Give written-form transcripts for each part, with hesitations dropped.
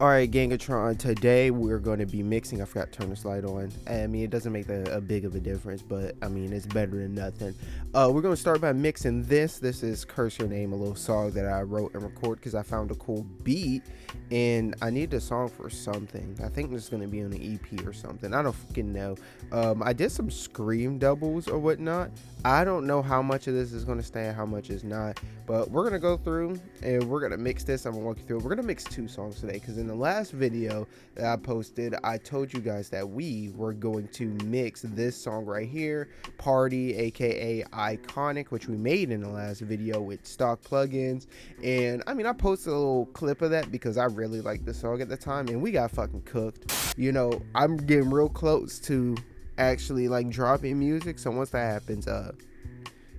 Alright, Gangatron, today we're going to be mixing. I forgot to turn this light on. I mean, it doesn't make a big of a difference, but I mean, it's better than nothing. We're going to start by mixing this. This is Curse Your Name, a little song that I wrote and recorded because I found a cool beat and I need a song for something. I think this is going to be on an EP or something. I don't fucking know. I did some scream doubles or whatnot. I don't know how much of this is going to stay and how much is not, but we're going to go through and we're going to mix this. I'm going to walk you through it. We're going to mix two songs today because in the last video that I posted, I told you guys that we were going to mix this song right here, Party, aka Iconic, which we made in the last video with stock plugins. And I mean, I posted a little clip of that because I really liked the song at the time and we got fucking cooked. You know, I'm getting real close to actually like dropping music, so once that happens,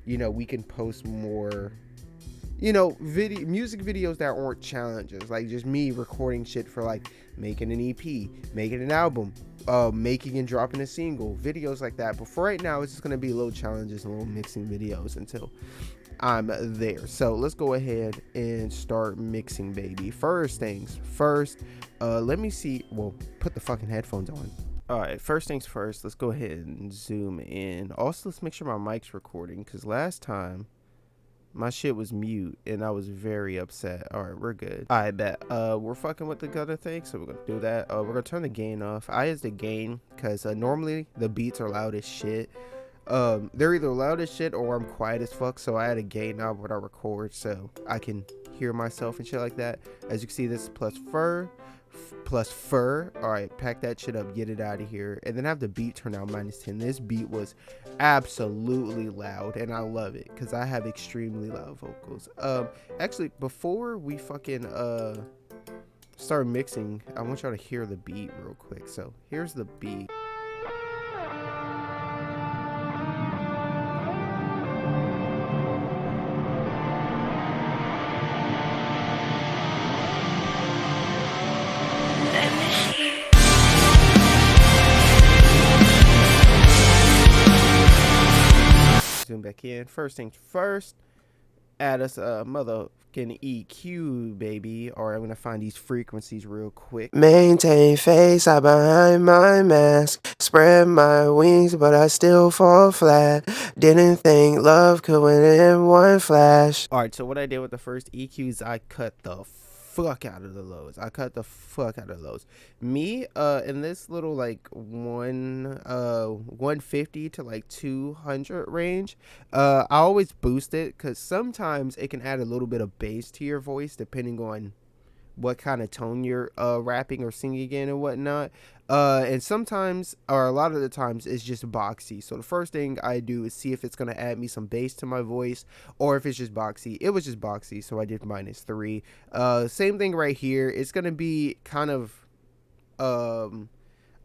you know, we can post more, you know, music videos that aren't challenges, like just me recording shit for like making an EP, making an album, making and dropping a single, videos like that. But for right now, it's just gonna be little challenges and little mixing videos until I'm there. So let's go ahead and start mixing, baby. First things first, let me see. Well, put the fucking headphones on. All right, first things first, let's go ahead and zoom in. Also, let's make sure my mic's recording because last time my shit was mute and I was very upset. All right, we're good. I bet we're fucking with the other thing, so we're gonna do that. We're gonna turn the gain off. I use the gain because normally the beats are loud as shit. They're either loud as shit or I'm quiet as fuck, so I had a gain knob when I record so I can hear myself and shit like that. As you can see, this is plus fur. All right, pack that shit up, get it out of here, and then have the beat turn down -10. This beat was absolutely loud and I love it because I have extremely loud vocals. Actually, before we fucking start mixing, I want y'all to hear the beat real quick. So here's the beat. Zoom back in. First things first, add us a motherfucking EQ, baby. Or I'm gonna find these frequencies real quick. Maintain face, I behind my mask. Spread my wings, but I still fall flat. Didn't think love could win in one flash. Alright, so what I did with the first EQs, I cut the fuck out of the lows. Me, in this little like 150 to like 200 range, I always boost it because sometimes it can add a little bit of bass to your voice depending on what kind of tone you're rapping or singing in and whatnot. And sometimes, or a lot of the times, it's just boxy. So the first thing I do is see if it's gonna add me some bass to my voice or if it's just boxy. It was just boxy, so I did -3. Same thing right here. It's gonna be kind of I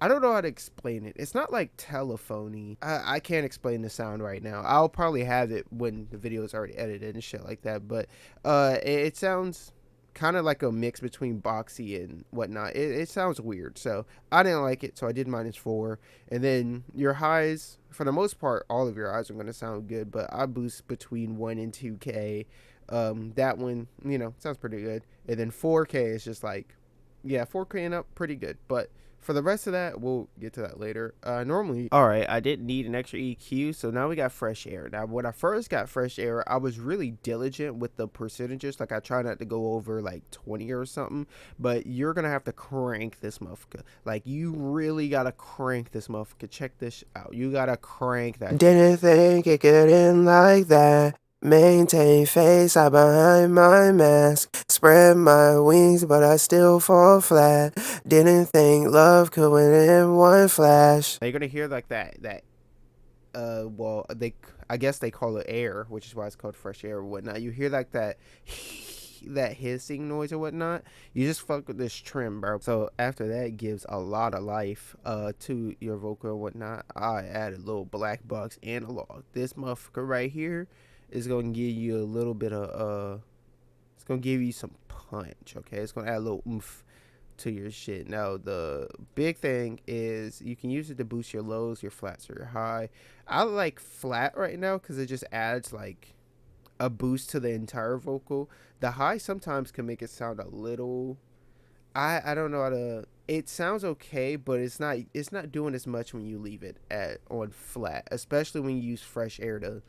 don't know how to explain it. It's not like telephony. I can't explain the sound right now. I'll probably have it when the video is already edited and shit like that. But it sounds kind of like a mix between boxy and whatnot. It sounds weird, so I didn't like it, so I did -4. And then your highs, for the most part, all of your highs are going to sound good, but I boost between 1 and 2K. That one, you know, sounds pretty good. And then 4K is just like, yeah, 4K and up, pretty good. But for the rest of that, we'll get to that later. Normally, all right, I didn't need an extra EQ, so now we got fresh air. Now, when I first got fresh air, I was really diligent with the percentages. Like, I try not to go over like 20 or something, but you're gonna have to crank this motherfucker. Like, you really gotta crank this motherfucker. Check this out. You gotta crank that. Didn't think it could end like that. Maintain face, I behind my mask. Spread my wings, but I still fall flat. Didn't think love could win in one flash. Now you're gonna hear like that well, I guess they call it air, which is why it's called fresh air or whatnot. You hear like that that hissing noise or whatnot. You just fuck with this trim, bro. So after that, it gives a lot of life to your vocal and whatnot. I added a little black box analog. This motherfucker right here is gonna give you a little bit of it's gonna give you some punch. Okay, it's gonna add a little oomph to your shit. Now the big thing is you can use it to boost your lows, your flats, or your high. I like flat right now because it just adds like a boost to the entire vocal. The high sometimes can make it sound a little I don't know how to. It sounds okay, but it's not doing as much when you leave it at on flat, especially when you use fresh air to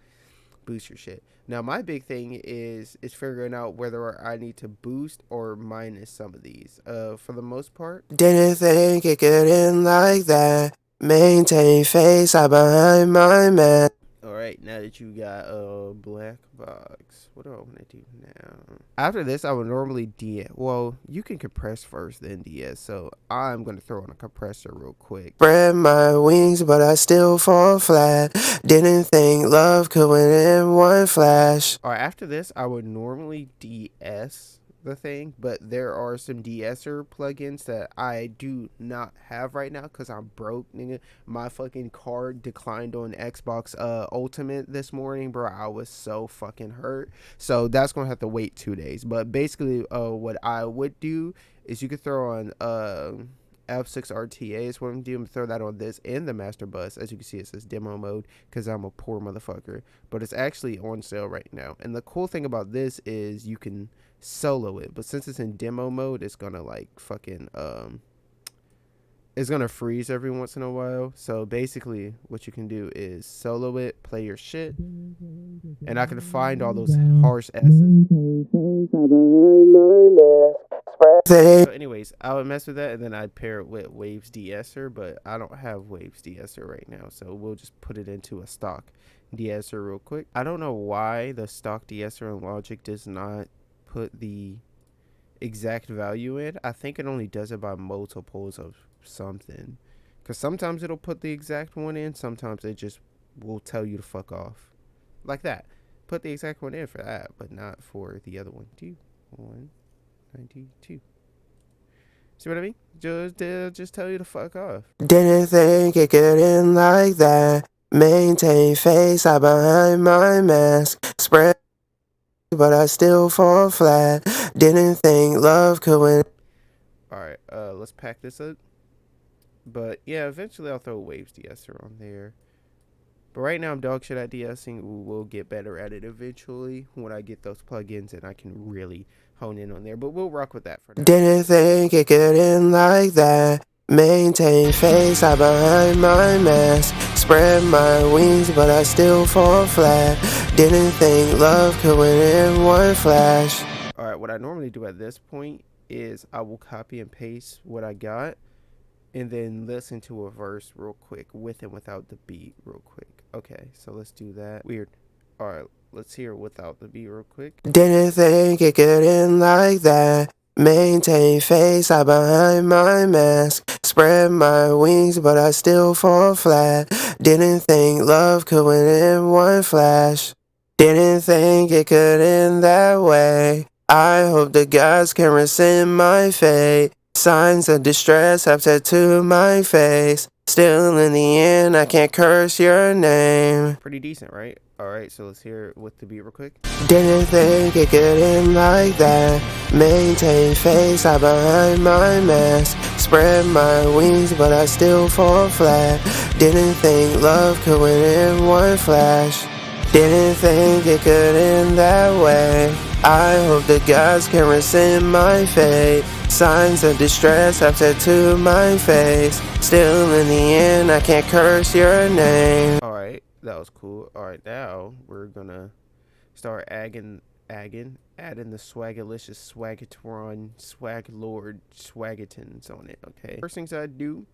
boost your shit. Now my big thing is figuring out whether I need to boost or minus some of these. For the most part, Didn't think it could end like that. Maintain face, I behind my mask. all right, now that you got a black box, what do I want to do now? After this, I would normally DS. Well, you can compress first, then DS. So I'm gonna throw on a compressor real quick. Spread my wings, but I still fall flat. Didn't think love could win in one flash. All right, after this, I would normally DS the thing, but there are some de-esser plugins that I do not have right now because I'm broke, nigga. My fucking card declined on Xbox Ultimate this morning, bro. I was so fucking hurt. So that's gonna have to wait 2 days. But basically, what I would do is you could throw on F6 RTA is what I'm doing. I'm gonna throw that on this and the master bus. As you can see, it says demo mode because I'm a poor motherfucker. But it's actually on sale right now. And the cool thing about this is you can solo it, but since it's in demo mode, it's gonna like fucking it's gonna freeze every once in a while. So basically what you can do is solo it, play your shit, and I can find all those harsh S's. So anyways, I would mess with that and then I'd pair it with Waves de-esser, but I don't have Waves de-esser right now, so we'll just put it into a stock de-esser real quick. I don't know why the stock de-esser in Logic does not put the exact value in. I think it only does it by multiples of something, because sometimes it'll put the exact one in, sometimes it just will tell you to fuck off like that. Put the exact one in for that, but not for the other one. 192. See what I mean? Just tell you to fuck off. Didn't think it could end like that. Maintain face, I behind my mask. Spread, but I still fall flat. Didn't think love could win. Alright, let's pack this up. But yeah, eventually I'll throw Waves de-esser on there. But right now I'm dog shit at de-essing. We'll get better at it eventually when I get those plugins and I can really hone in on there. But we'll rock with that for now. Didn't think it could end like that. Maintain face, I behind my mask. Spread my wings, but I still fall flat. Didn't think love could win in one flash. Alright, what I normally do at this point is I will copy and paste what I got and then listen to a verse real quick with and without the beat real quick. Okay, so let's do that. Weird. Alright, let's hear it without the beat real quick. Didn't think it could end like that. Maintain face, I behind my mask. Spread my wings, but I still fall flat. Didn't think love could win in one flash. Didn't think it could end that way. I hope the gods can rescind my fate. Signs of distress have tattooed my face. Still in the end, I can't curse your name. Pretty decent, right? Alright, so let's hear it with the beat real quick. Didn't think it could end like that. Maintain face, I behind my mask. Spread my wings, but I still fall flat. Didn't think love could win in one flash. Didn't think it could end that way. I hope the gods can rescind my fate. Signs of distress have tattooed my face. Still in the end, I can't curse your name. Alright, that was cool. Alright, now we're gonna start adding the swagalicious swagatron swag lord swagatons on it, okay? First things I do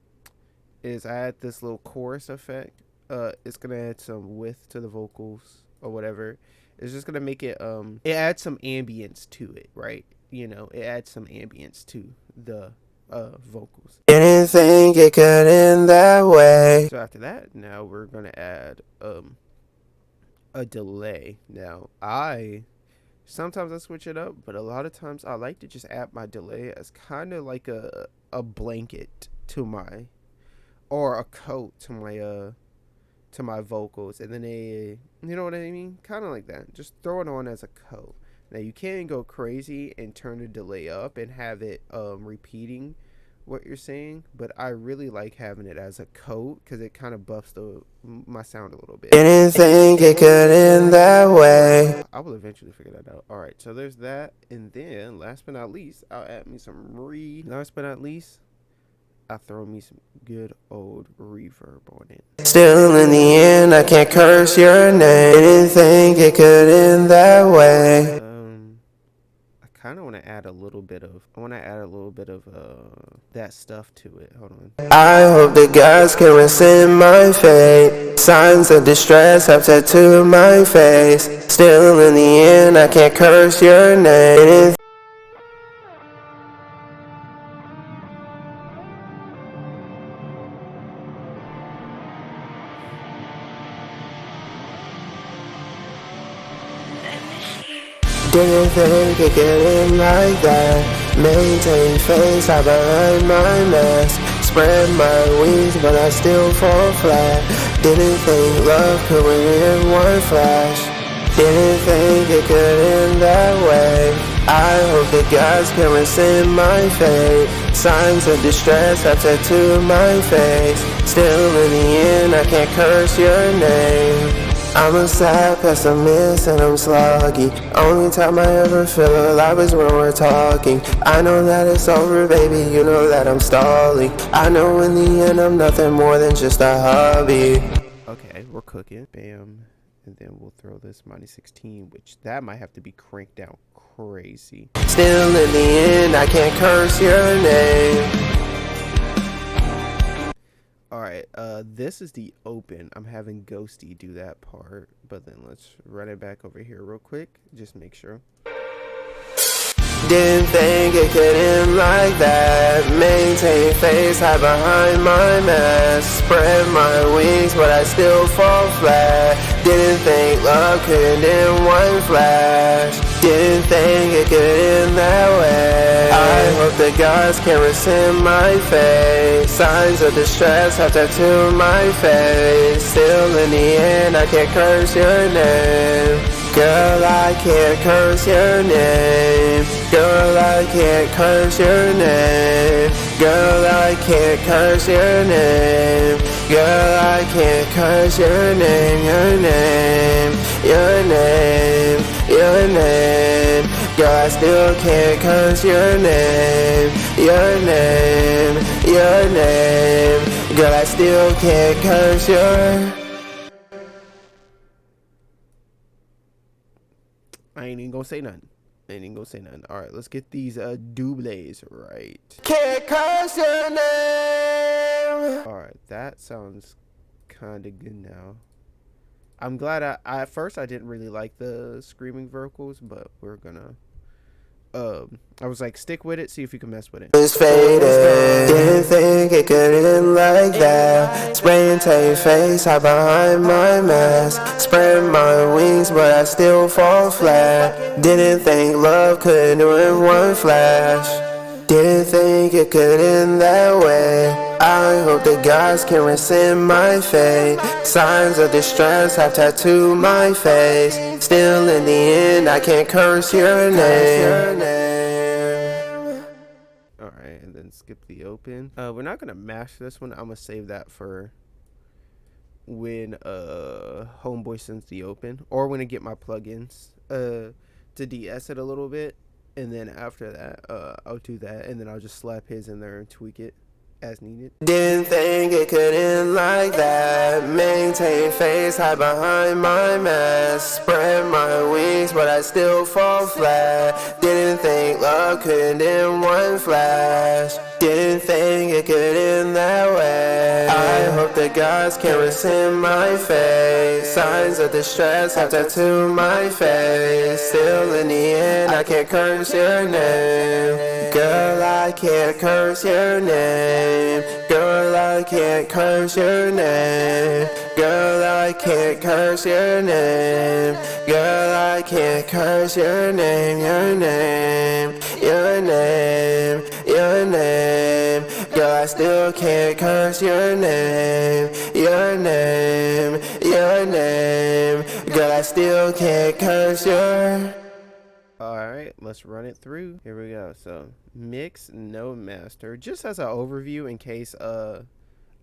is I add this little chorus effect. It's gonna add some width to the vocals or whatever. It's just gonna make it it adds some ambience to it, right? You know, it adds some ambience to the vocals. Didn't think it could end that way. So after that, now we're gonna add a delay. Now sometimes I switch it up, but a lot of times I like to just add my delay as kind of like a blanket to my, or a coat to my vocals, and then you know what I mean, kind of like that. Just throw it on as a coat. Now you can go crazy and turn the delay up and have it repeating what you're saying, but I really like having it as a coat because it kind of buffs my sound a little bit. Didn't think it could end that way. I will eventually figure that out. All right, so there's that, and then last but not least, I'll add me some Last but not least, I throw me some good old reverb on it. Still in the end, I can't curse your name. Didn't think it could end that way. I kind of want to add a little bit of. That stuff to it. Hold on. I hope the gods can rescind my fate. Signs of distress have tattooed my face. Still in the end, I can't curse your name. Didn't think it could end like that. Maintain face, hide behind my mask. Spread my wings, but I still fall flat. Didn't think love could win in one flash. Didn't think it could end that way. I hope the gods can rescind my fate. Signs of distress have tattooed my face. Still in the end, I can't curse your name. I'm a sad pessimist and I'm sluggy. Only time I ever feel alive is when we're talking. I know that it's over, baby, you know that I'm stalling. I know in the end I'm nothing more than just a hobby. Okay, we're cooking. Bam. And then we'll throw this -16, which that might have to be cranked down crazy. Still in the end, I can't curse your name. Alright, this is the open. I'm having Ghosty do that part, but then let's run it back over here real quick. Just make sure. Didn't think it could end like that. Maintain face, hide behind my mask. Spread my wings, but I still fall flat. Didn't think love could end in one flash. Didn't think it could end that way. I hope the gods can rescind my fate. Signs of distress have tattooed my face. Still in the end, I can't curse your name. Girl, I can't curse your name. Girl, I can't curse your name. Girl, I can't curse your name. Girl, I can't curse your name. Your name, your name, your name. Girl, I still can't curse your name. Your name, your name. Girl, I still can't curse your. I ain't even gonna say nothing. Alright, let's get these doubles right. Can't curse your name. Alright, that sounds kinda good now. I'm glad at first I didn't really like the screaming vocals, but we're gonna I was like, stick with it, see if you can mess with it. It's faded. Didn't think it could end like that. Spraying tape face, hide behind my mask. Spread my wings, but I still fall flat. Didn't think love could do it in one flash. Didn't think it could end that way. I hope the gods can rescind my fate. Signs of distress have tattooed my face. Still in the end, I can't curse your name. Alright, and then skip the open. We're not gonna mash this one. I'm gonna save that for when Homeboy sends the open, or when I get my plugins to de-ess it a little bit. And then after that, I'll do that, and then I'll just slap his in there and tweak it as needed. Didn't think it could end like that. Maintain face, hide behind my mask. Spread my wings, but I still fall flat. Didn't think love could end in one flash. Didn't think it could end that way. I hope the gods can rescind my fate. Signs of distress have tattooed my face. Still in the end, I can't curse your name. Girl, I can't curse your name. Girl, I can't curse your name. Girl, I can't curse your name. Girl, I can't curse your name. Your name, your name, your name. Girl, I still can't curse your name. Your name, your name. Girl, I still can't curse your. Alright, let's let's run it through. Here we go. So mix, no master. Just as an overview in case I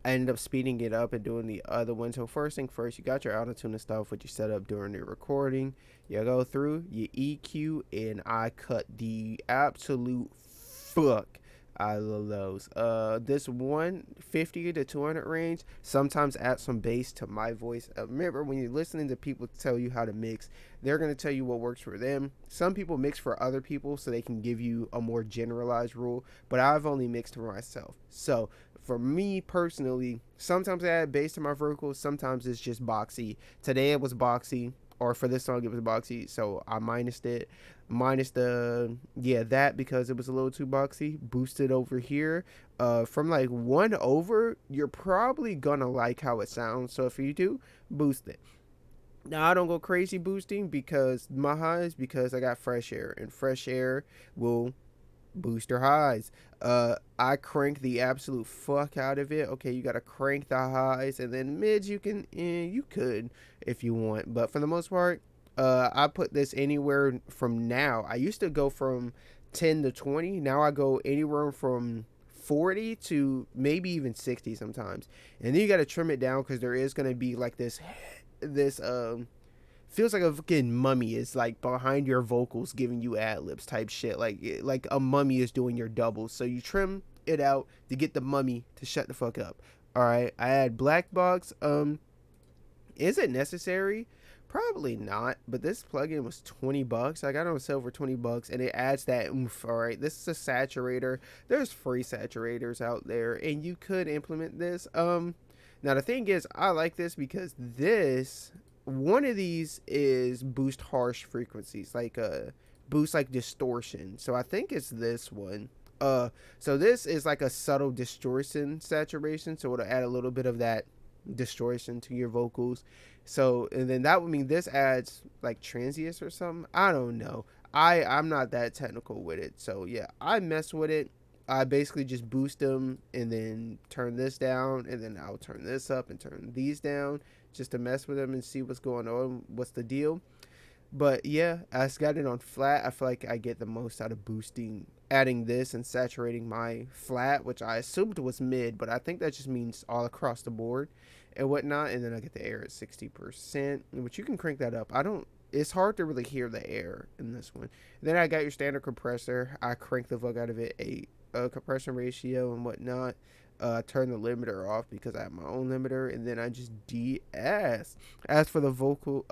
ended up speeding it up and doing the other one. So first thing first, you got your auto-tune and stuff, what you set up during the recording. You go through, you EQ, and I cut the absolute fuck out of those. This 150 to 200 range sometimes add some bass to my voice. Remember, when you're listening to people tell you how to mix, they're going to tell you what works for them. Some people mix for other people so they can give you a more generalized rule, but I've only mixed for myself. So for me personally, sometimes I add bass to my vocals, sometimes it's just boxy. Today it was boxy, or for this song it was boxy, so I minused it. Minus the, that because it was a little too boxy. Boosted over here. From like 1 over, you're probably gonna like how it sounds. So if you do, boost it. Now I don't go crazy boosting because my highs, because I got fresh air, and fresh air will boost your highs. I crank the absolute fuck out of it. Okay, you gotta crank the highs, and then mids you can, you could if you want, but for the most part, I put this anywhere from now. I used to go from 10 to 20. Now I go anywhere from 40 to maybe even 60 sometimes. And then you got to trim it down because there is going to be like this feels like a fucking mummy is like behind your vocals giving you ad libs type shit. Like a mummy is doing your doubles. So you trim it out to get the mummy to shut the fuck up. All right. I add black box. Is it necessary? Probably not, but this plugin was $20. I got it on sale for $20, and it adds that oomph. All right, this is a saturator. There's free saturators out there, and you could implement this. Now the thing is, I like this because this one of these is boost harsh frequencies, like boost like distortion. So I think it's this one. So this is like a subtle distortion saturation, so it'll add a little bit of that distortion to your vocals. So, and then that would mean this adds like transients or something. I don't know. I'm not that technical with it. So yeah, I mess with it. I basically just boost them and then turn this down, and then I'll turn this up and turn these down just to mess with them and see what's going on, what's the deal. But yeah, I got it on flat. I feel like I get the most out of boosting, adding this and saturating my flat, which I assumed was mid, but I think that just means all across the board and whatnot. And then I get the air at 60%, which you can crank that up. It's hard to really hear the air in this one. Then I got your standard compressor. I crank the fuck out of it, a compression ratio and whatnot. Turn the limiter off because I have my own limiter, and then I just de-ass. As for the vocal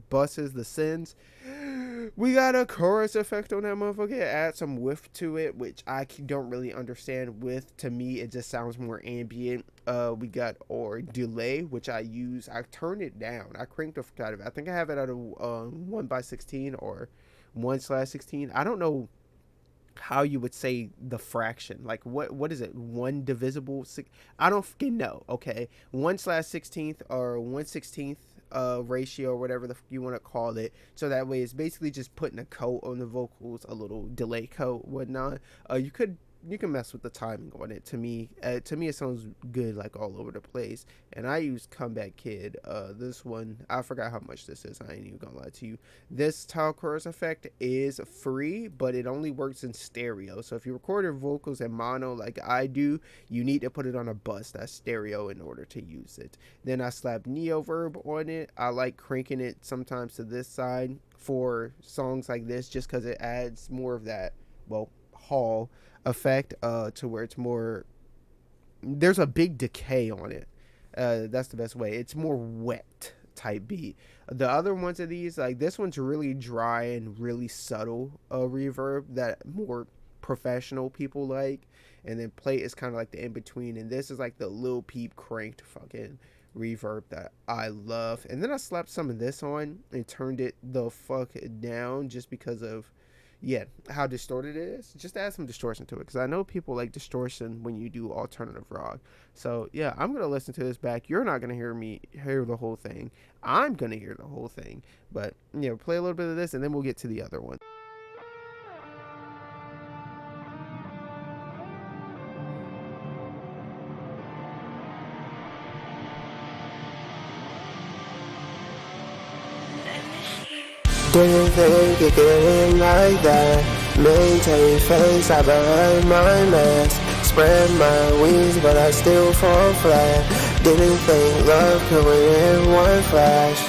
buses, the sends, we got a chorus effect on that motherfucker. Add some width to it, which I don't really understand. Width, to me, it just sounds more ambient. We got or delay, which I use. I turn it down. I cranked the fuck out of it. I think I have it at a 1/16 or 1/16. I don't know how you would say the fraction, like what is it, 1 divisible 6? I don't fucking know. Okay, 1/16th or 1/16th ratio or whatever the fuck you want to call it. So that way it's basically just putting a coat on the vocals, a little delay coat, whatnot. You can mess with the timing on it. To me it sounds good, like all over the place. And I use Comeback Kid. This one, I forgot how much this is. I ain't even gonna lie to you. This tile chorus effect is free, but it only works in stereo. So if you record your vocals in mono like I do, you need to put it on a bus that's stereo in order to use it. Then I slap Neoverb on it. I like cranking it sometimes to this side for songs like this, just because it adds more of that, well, hall effect, to where it's more, there's a big decay on it. That's the best way. It's more wet type beat. The other ones of these, like this one's really dry and really subtle reverb that more professional people like. And then plate is kind of like the in between, and this is like the Lil Peep cranked fucking reverb that I love. And then I slapped some of this on and turned it the fuck down just because of how distorted it is. Just add some distortion to it, because I know people like distortion when you do alternative rock. So yeah, I'm gonna listen to this back. You're not gonna hear the whole thing. I'm gonna hear the whole thing, but play a little bit of this and then we'll get to the other one. Didn't think it could end like that. Maintain face, I behind my mask. Spread my wings, but I still fall flat. Didn't think love could win in one flash.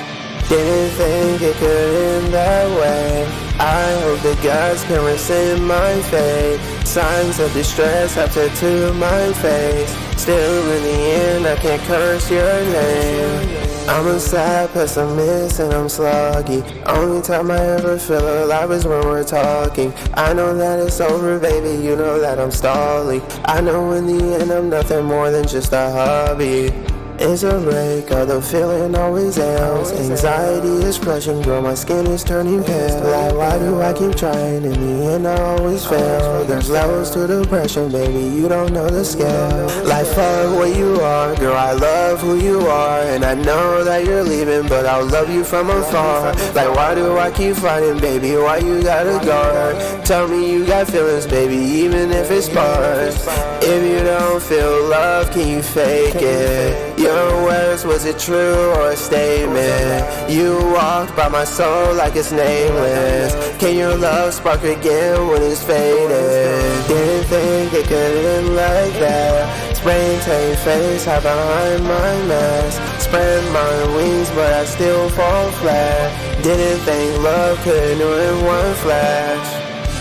Didn't think it could end that way. I hope the gods can rescind my fate. Signs of distress have tattooed my face. Still in the end, I can't curse your name. I'm a sad pessimist and I'm sluggy. Only time I ever feel alive is when we're talking. I know that it's over, baby, you know that I'm stalling. I know in the end I'm nothing more than just a hobby. It's a break, although feeling always ails. Anxiety is crushing, girl, my skin is turning pale. Like, why do I keep trying? In the end I always fail. There's levels to depression, baby, you don't know the scale. Like, fuck what you are, girl, I love who you are. And I know that you're leaving, but I'll love you from afar. Like, why do I keep fighting, baby, why you gotta guard? Tell me you got feelings, baby, even if it's sparse. If you don't feel love, can you fake it? Your words, was it true or a statement? You walked by my soul like it's nameless. Can your love spark again when it's faded? Didn't think it could end like that. Maintain face, hide behind my mask. Spread my wings, but I still fall flat. Didn't think love could do it in one flash.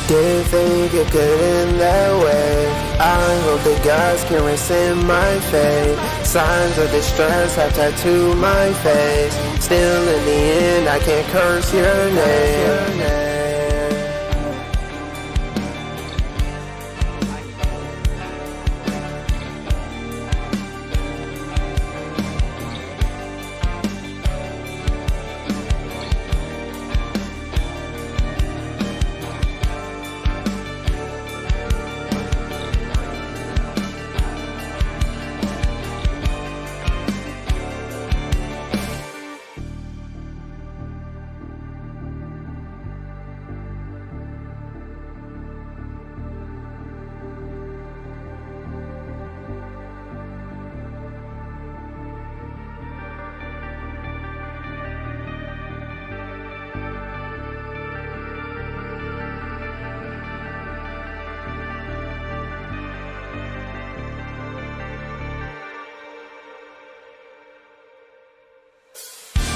Didn't think it could end that way. I hope the gods can rescind my fate. Signs of distress have tattooed my face. Still in the end, I can't curse your name.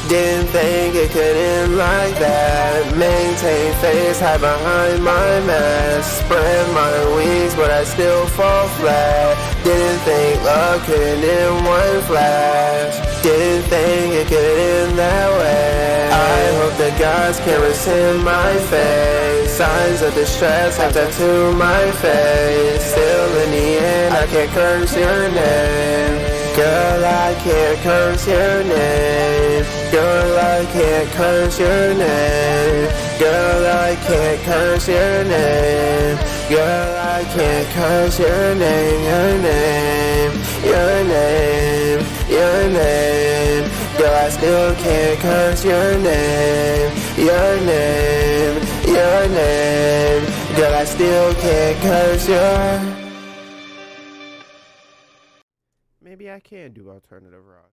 Didn't think it could end like that. Maintain face, hide behind my mask. Spread my wings, but I still fall flat. Didn't think love could end in one flash. Didn't think it could end that way. I hope the gods can rescind my fate. Signs of distress have tattooed my face. Still in the end, I can't curse your name. Girl, I can't curse your name. Girl, I can't curse your name. Girl, I can't curse your name. Girl, I can't curse your name. Your name, your name, your name. Girl, I still can't curse your name. Your name, your name. Girl, I still can't curse your. Maybe I can do alternative rock.